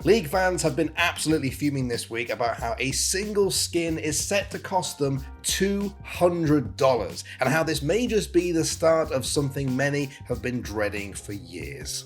League fans have been absolutely fuming this week about how a single skin is set to cost them $200, and how this may just be the start of something many have been dreading for years.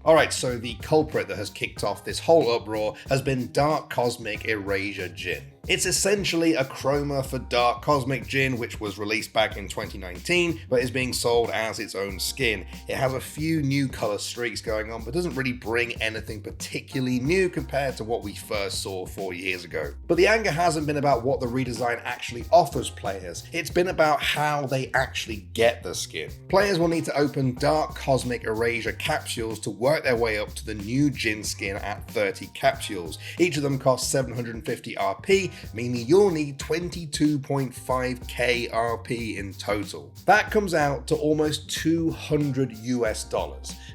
Alright, so the culprit that has kicked off this whole uproar has been Dark Cosmic Erasure Jhin. It's essentially a chroma for Dark Cosmic Jhin, which was released back in 2019, but is being sold as its own skin. It has a few new colour streaks going on, but doesn't really bring anything particularly new compared to what we first saw 4 years ago. But the anger hasn't been about what the redesign actually offers players, it's been about how they actually get the skin. Players will need to open Dark Cosmic Erasure capsules to work their way up to the new Jhin skin at 30 capsules. Each of them costs 750 RP, meaning you'll need 22.5k RP in total. That comes out to almost $200 US.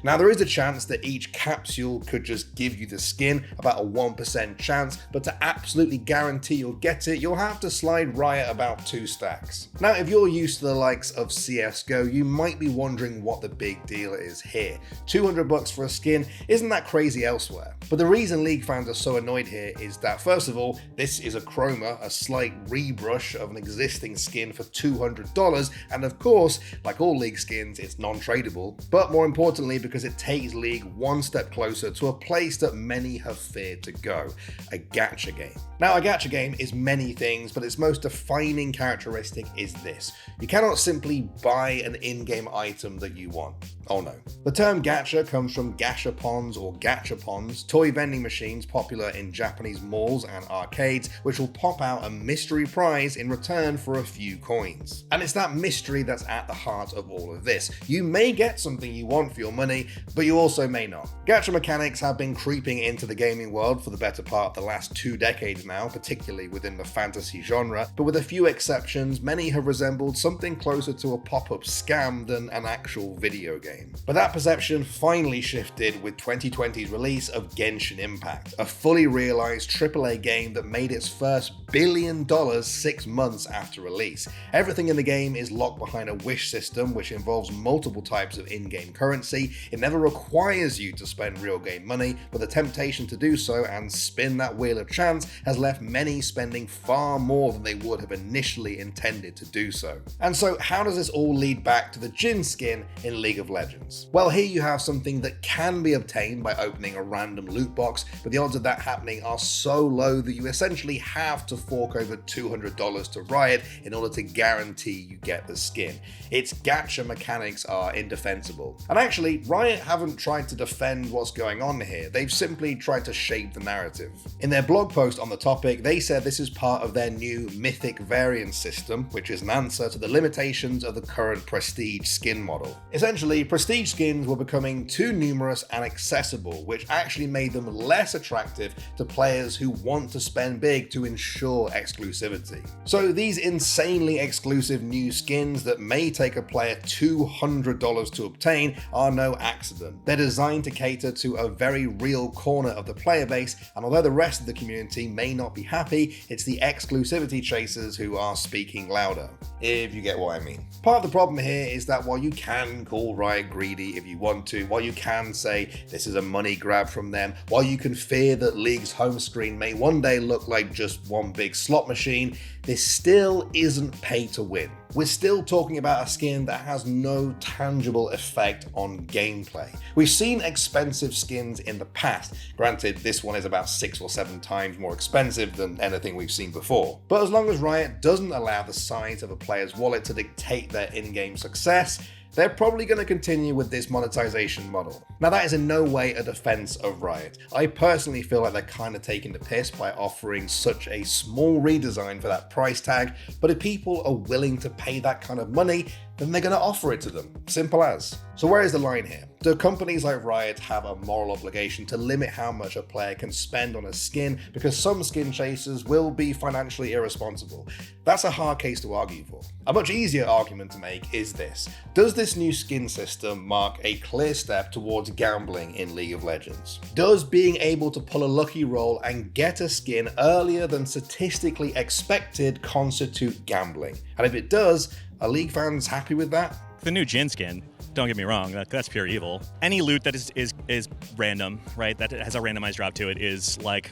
Now there is a chance that each capsule could just give you the skin, about a 1% chance, but to absolutely guarantee you'll get it, you'll have to slide Riot about 2 stacks. Now if you're used to the likes of CSGO, you might be wondering what the big deal is here. $200 for a skin, isn't that crazy elsewhere? But the reason League fans are so annoyed here is that, first of all, this is a chroma, a slight rebrush of an existing skin for $200, and of course, like all League skins, it's non-tradable, but more importantly because it takes League one step closer to a place that many have feared to go, a gacha game. Now a gacha game is many things, but its most defining characteristic is this: you cannot simply buy an in-game item that you want. Oh no. The term gacha comes from gashapons or gachapons, toy vending machines popular in Japanese malls and arcades, which will pop out a mystery prize in return for a few coins. And it's that mystery that's at the heart of all of this. You may get something you want for your money, but you also may not. Gacha mechanics have been creeping into the gaming world for the better part of the last 2 decades now, particularly within the fantasy genre, but with a few exceptions, many have resembled something closer to a pop-up scam than an actual video game. But that perception finally shifted with 2020's release of Genshin Impact, a fully realized AAA game that made its first $1 billion 6 months after release. Everything in the game is locked behind a wish system which involves multiple types of in-game currency. It never requires you to spend real game money, but the temptation to do so and spin that wheel of chance has left many spending far more than they would have initially intended to do so. And so how does this all lead back to the Jhin skin in League of Legends? Well, here you have something that can be obtained by opening a random loot box, but the odds of that happening are so low that you essentially have to fork over $200 to Riot in order to guarantee you get the skin. Its gacha mechanics are indefensible. And actually, Riot haven't tried to defend what's going on here, they've simply tried to shape the narrative. In their blog post on the topic, they said this is part of their new Mythic Variance system, which is an answer to the limitations of the current Prestige skin model. Essentially, Prestige skins were becoming too numerous and accessible, which actually made them less attractive to players who want to spend big to ensure exclusivity. So these insanely exclusive new skins that may take a player $200 to obtain are no accident. They're designed to cater to a very real corner of the player base, and although the rest of the community may not be happy, it's the exclusivity chasers who are speaking louder, if you get what I mean. Part of the problem here is that while you can call Riot greedy if you want to, while you can say this is a money grab from them, while you can fear that League's home screen may one day look like just one big slot machine, this still isn't pay to win. We're still talking about a skin that has no tangible effect on gameplay. We've seen expensive skins in the past, granted this one is about 6 or 7 times more expensive than anything we've seen before. But as long as Riot doesn't allow the size of a player's wallet to dictate their in-game success, they're probably going to continue with this monetization model. Now that is in no way a defense of Riot. I personally feel like they're kind of taking the piss by offering such a small redesign for that price tag, but if people are willing to pay that kind of money, then they're going to offer it to them. Simple as. So where is the line here? Do companies like Riot have a moral obligation to limit how much a player can spend on a skin because some skin chasers will be financially irresponsible? That's a hard case to argue for. A much easier argument to make is this: does this new skin system mark a clear step towards gambling in League of Legends? Does being able to pull a lucky roll and get a skin earlier than statistically expected constitute gambling? And if it does, are League fans happy with that? The new Jhin skin, don't get me wrong, that's pure evil. Any loot that is random, right, that has a randomized drop to it is like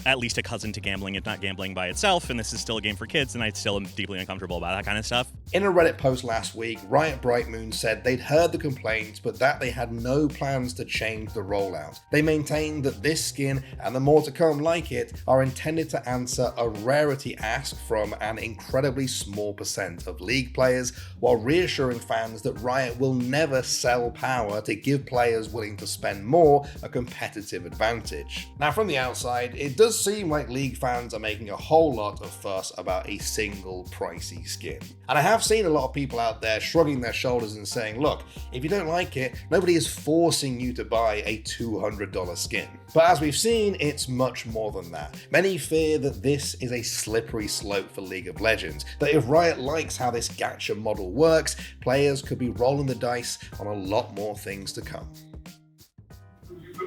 at least a cousin to gambling, if not gambling by itself, and this is still a game for kids, and I still am deeply uncomfortable about that kind of stuff. In a Reddit post last week, Riot Brightmoon said they'd heard the complaints, but that they had no plans to change the rollout. They maintained that this skin, and the more to come like it, are intended to answer a rarity ask from an incredibly small percent of League players, while reassuring fans that Riot will never sell power to give players willing to spend more a competitive advantage. Now, from the outside, it does seem like League fans are making a whole lot of fuss about a single pricey skin. And I have seen a lot of people out there shrugging their shoulders and saying, look, if you don't like it, nobody is forcing you to buy a $200 skin. But as we've seen, it's much more than that. Many fear that this is a slippery slope for League of Legends, that if Riot likes how this gacha model works, players could be rolling the dice on a lot more things to come.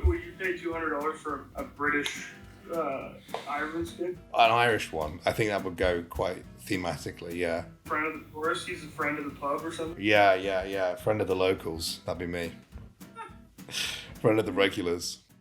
Would you pay $200 for a British Iron skin? An Irish one. I think that would go quite thematically, yeah. Friend of the tourist, he's a friend of the pub or something? Yeah. Friend of the locals. That'd be me. Friend of the regulars.